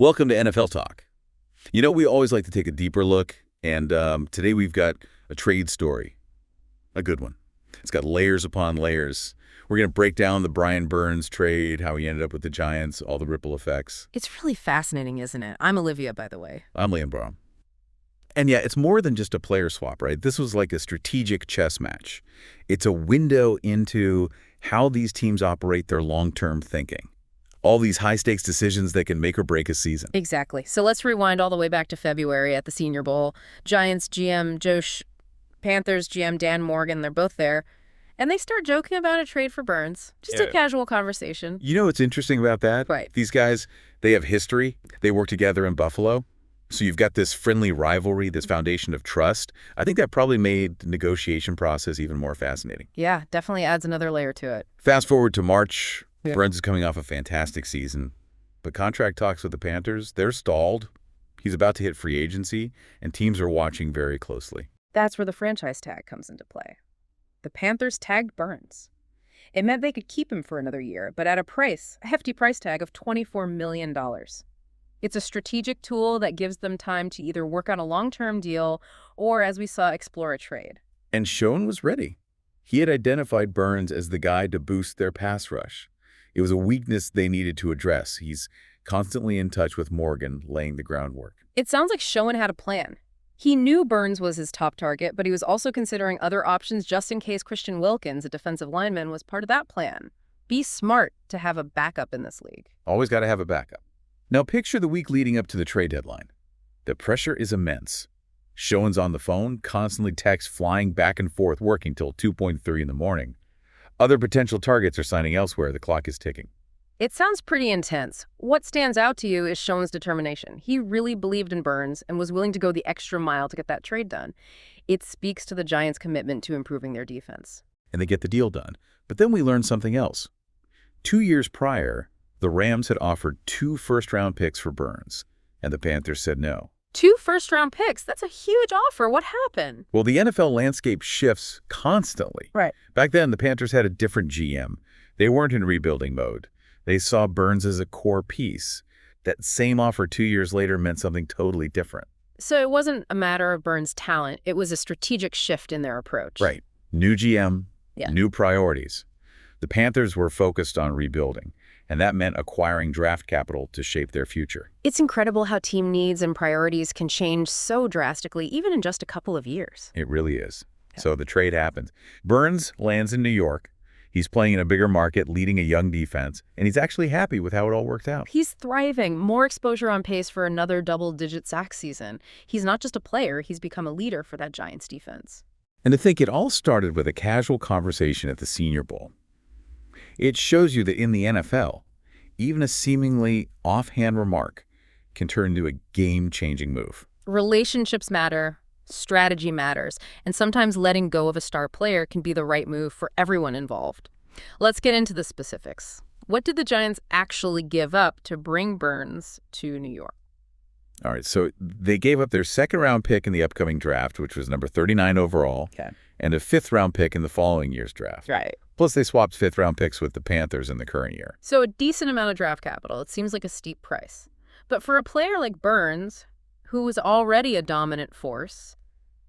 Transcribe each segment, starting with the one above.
Welcome to NFL Talk. You know, we always like to take a deeper look, and today we've got a trade story, a good one. It's got layers upon layers. We're going to break down the Brian Burns trade, how he ended up with the Giants, all the ripple effects. It's really fascinating, isn't it? I'm Olivia, by the way. I'm Liam Baum. And yeah, it's more than just a player swap, right? This was like a strategic chess match. It's a window into how these teams operate their long-term thinking. All these high-stakes decisions that can make or break a season. Exactly. So let's rewind all the way back to February at the Senior Bowl. Giants GM Panthers GM Dan Morgan, they're both there. And they start joking about a trade for Burns. Just a casual conversation. You know what's interesting about that? Right. These guys, they have history. They work together in Buffalo. So you've got this friendly rivalry, this foundation of trust. I think that probably made the negotiation process even more fascinating. Yeah, definitely adds another layer to it. Fast forward to March. Yeah. Burns is coming off a fantastic season. But contract talks with the Panthers, they're stalled. He's about to hit free agency, and teams are watching very closely. That's where the franchise tag comes into play. The Panthers tagged Burns. It meant they could keep him for another year, but at a hefty price tag of $24 million. It's a strategic tool that gives them time to either work on a long-term deal or, as we saw, explore a trade. And Schoen was ready. He had identified Burns as the guy to boost their pass rush. It was a weakness they needed to address. He's constantly in touch with Morgan, laying the groundwork. It sounds like Schoen had a plan. He knew Burns was his top target, but he was also considering other options just in case Christian Wilkins, a defensive lineman, was part of that plan. Be smart to have a backup in this league. Always got to have a backup. Now picture the week leading up to the trade deadline. The pressure is immense. Schoen's on the phone, constantly texts flying back and forth, working till 2:30 in the morning. Other potential targets are signing elsewhere. The clock is ticking. It sounds pretty intense. What stands out to you is Schoen's determination. He really believed in Burns and was willing to go the extra mile to get that trade done. It speaks to the Giants' commitment to improving their defense. And they get the deal done. But then we learn something else. 2 years prior, the Rams had offered 2 first-round picks for Burns, and the Panthers said no. 2 first-round picks? That's a huge offer. What happened? Well, the NFL landscape shifts constantly. Right. Back then, the Panthers had a different GM. They weren't in rebuilding mode. They saw Burns as a core piece. That same offer 2 years later meant something totally different. So it wasn't a matter of Burns' talent. It was a strategic shift in their approach. Right. New GM, new priorities. The Panthers were focused on rebuilding, and that meant acquiring draft capital to shape their future. It's incredible how team needs and priorities can change so drastically, even in just a couple of years. It really is. Yeah. So the trade happens. Burns lands in New York. He's playing in a bigger market, leading a young defense, and he's actually happy with how it all worked out. He's thriving. More exposure on pace for another double-digit sack season. He's not just a player, he's become a leader for that Giants defense. And to think it all started with a casual conversation at the Senior Bowl. It shows you that in the NFL, even a seemingly offhand remark can turn into a game-changing move. Relationships matter. Strategy matters, and sometimes letting go of a star player can be the right move for everyone involved. Let's get into the specifics. What did the Giants actually give up to bring Burns to New York? All right, so they gave up their second-round pick in the upcoming draft, which was number 39 overall, and a fifth-round pick in the following year's draft. Right. Plus, they swapped fifth-round picks with the Panthers in the current year. So a decent amount of draft capital. It seems like a steep price. But for a player like Burns, who was already a dominant force,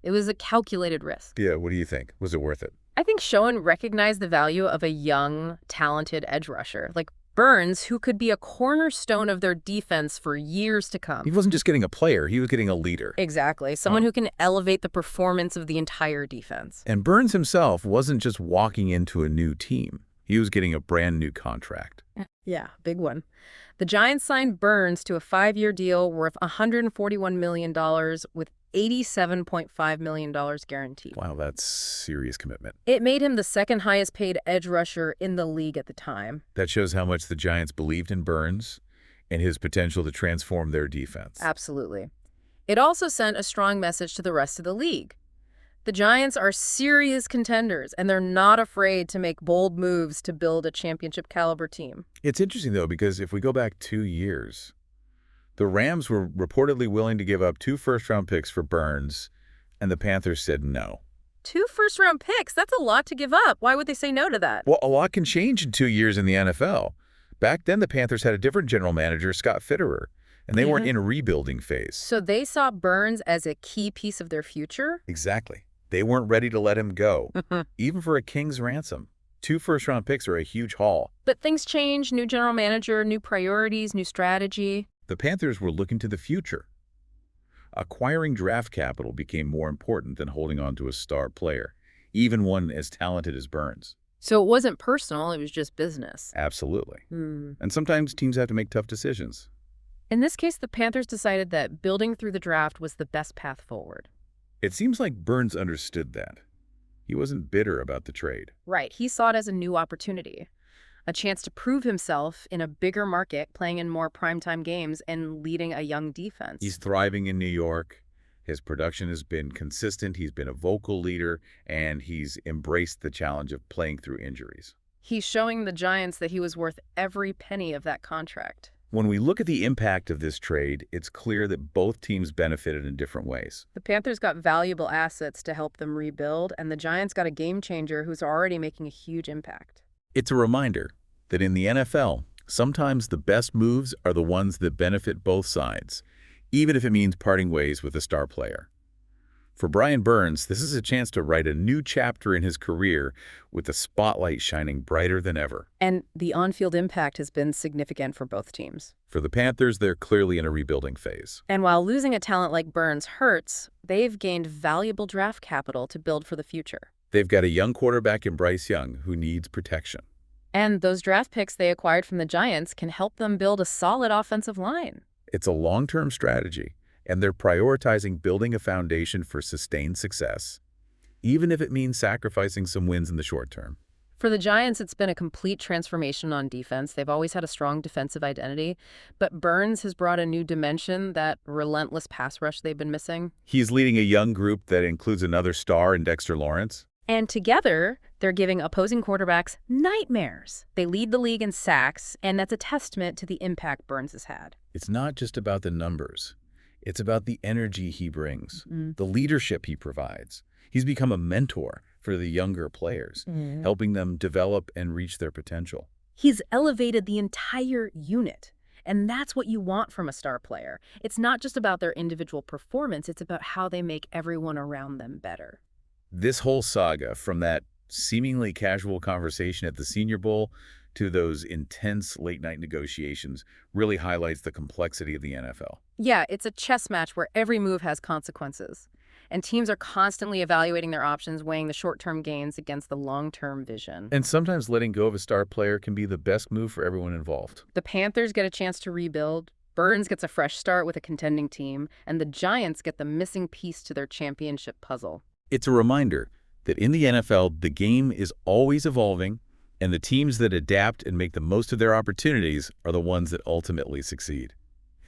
it was a calculated risk. Yeah, what do you think? Was it worth it? I think Schoen recognized the value of a young, talented edge rusher like Burns, who could be a cornerstone of their defense for years to come. He wasn't just getting a player, he was getting a leader. Exactly. Someone who can elevate the performance of the entire defense. And Burns himself wasn't just walking into a new team. He was getting a brand new contract. Yeah, big one. The Giants signed Burns to a 5-year deal worth $141 million with $87.5 million guaranteed. Wow, that's serious commitment. It made him the second highest paid edge rusher in the league at the time. That shows how much the Giants believed in Burns and his potential to transform their defense. Absolutely. It also sent a strong message to the rest of the league. The Giants are serious contenders, and they're not afraid to make bold moves to build a championship-caliber team. It's interesting, though, because if we go back 2 years, the Rams were reportedly willing to give up 2 first-round picks for Burns, and the Panthers said no. 2 first-round picks? That's a lot to give up. Why would they say no to that? Well, a lot can change in 2 years in the NFL. Back then, the Panthers had a different general manager, Scott Fitterer. And they weren't Yeah. in a rebuilding phase. So they saw Burns as a key piece of their future? Exactly. They weren't ready to let him go, even for a king's ransom. 2 first-round picks are a huge haul. But things change, new general manager, new priorities, new strategy. The Panthers were looking to the future. Acquiring draft capital became more important than holding on to a star player, even one as talented as Burns. So it wasn't personal, it was just business. Absolutely. Hmm. And sometimes teams have to make tough decisions. In this case, the Panthers decided that building through the draft was the best path forward. It seems like Burns understood that. He wasn't bitter about the trade. Right, he saw it as a new opportunity. A chance to prove himself in a bigger market, playing in more primetime games and leading a young defense. He's thriving in New York. His production has been consistent. He's been a vocal leader, and he's embraced the challenge of playing through injuries. He's showing the Giants that he was worth every penny of that contract. When we look at the impact of this trade, it's clear that both teams benefited in different ways. The Panthers got valuable assets to help them rebuild, and the Giants got a game changer who's already making a huge impact. It's a reminder that in the NFL, sometimes the best moves are the ones that benefit both sides, even if it means parting ways with a star player. For Brian Burns, this is a chance to write a new chapter in his career with the spotlight shining brighter than ever. And the on-field impact has been significant for both teams. For the Panthers, they're clearly in a rebuilding phase. And while losing a talent like Burns hurts, they've gained valuable draft capital to build for the future. They've got a young quarterback in Bryce Young who needs protection. And those draft picks they acquired from the Giants can help them build a solid offensive line. It's a long-term strategy, and they're prioritizing building a foundation for sustained success, even if it means sacrificing some wins in the short term. For the Giants, it's been a complete transformation on defense. They've always had a strong defensive identity, but Burns has brought a new dimension, that relentless pass rush they've been missing. He's leading a young group that includes another star in Dexter Lawrence. And together, they're giving opposing quarterbacks nightmares. They lead the league in sacks, and that's a testament to the impact Burns has had. It's not just about the numbers. It's about the energy he brings, the leadership he provides. He's become a mentor for the younger players, helping them develop and reach their potential. He's elevated the entire unit, and that's what you want from a star player. It's not just about their individual performance, it's about how they make everyone around them better. This whole saga, from that seemingly casual conversation at the Senior Bowl to those intense late-night negotiations, really highlights the complexity of the NFL. Yeah, it's a chess match where every move has consequences. And teams are constantly evaluating their options, weighing the short-term gains against the long-term vision. And sometimes letting go of a star player can be the best move for everyone involved. The Panthers get a chance to rebuild, Burns gets a fresh start with a contending team, and the Giants get the missing piece to their championship puzzle. It's a reminder that in the NFL, the game is always evolving, and the teams that adapt and make the most of their opportunities are the ones that ultimately succeed.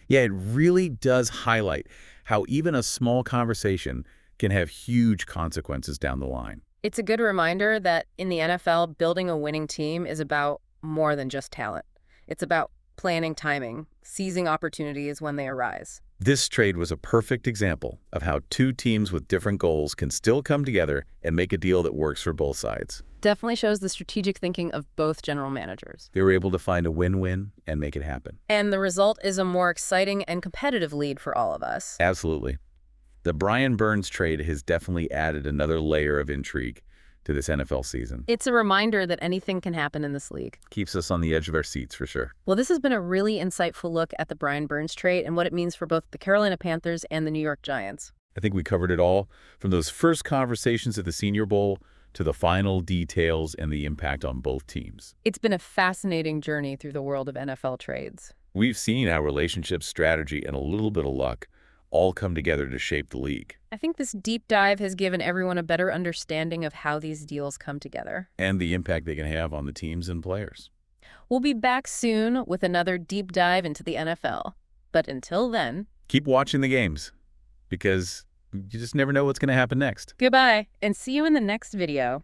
Yeah, it really does highlight how even a small conversation can have huge consequences down the line. It's a good reminder that in the NFL, building a winning team is about more than just talent. It's about planning timing, seizing opportunities when they arise. This trade was a perfect example of how two teams with different goals can still come together and make a deal that works for both sides. Definitely shows the strategic thinking of both general managers. They were able to find a win-win and make it happen. And the result is a more exciting and competitive lead for all of us. Absolutely. The Brian Burns trade has definitely added another layer of intrigue to this NFL season. It's a reminder that anything can happen in this league. Keeps us on the edge of our seats for sure. Well, this has been a really insightful look at the Brian Burns trade and what it means for both the Carolina Panthers and the New York Giants. I think we covered it all, from those first conversations at the Senior Bowl to the final details and the impact on both teams. It's been a fascinating journey through the world of NFL trades. We've seen how relationships, strategy, and a little bit of luck all come together to shape the league. I think this deep dive has given everyone a better understanding of how these deals come together. And the impact they can have on the teams and players. We'll be back soon with another deep dive into the NFL. But until then, keep watching the games, because you just never know what's going to happen next. goodbye, and see you in the next video.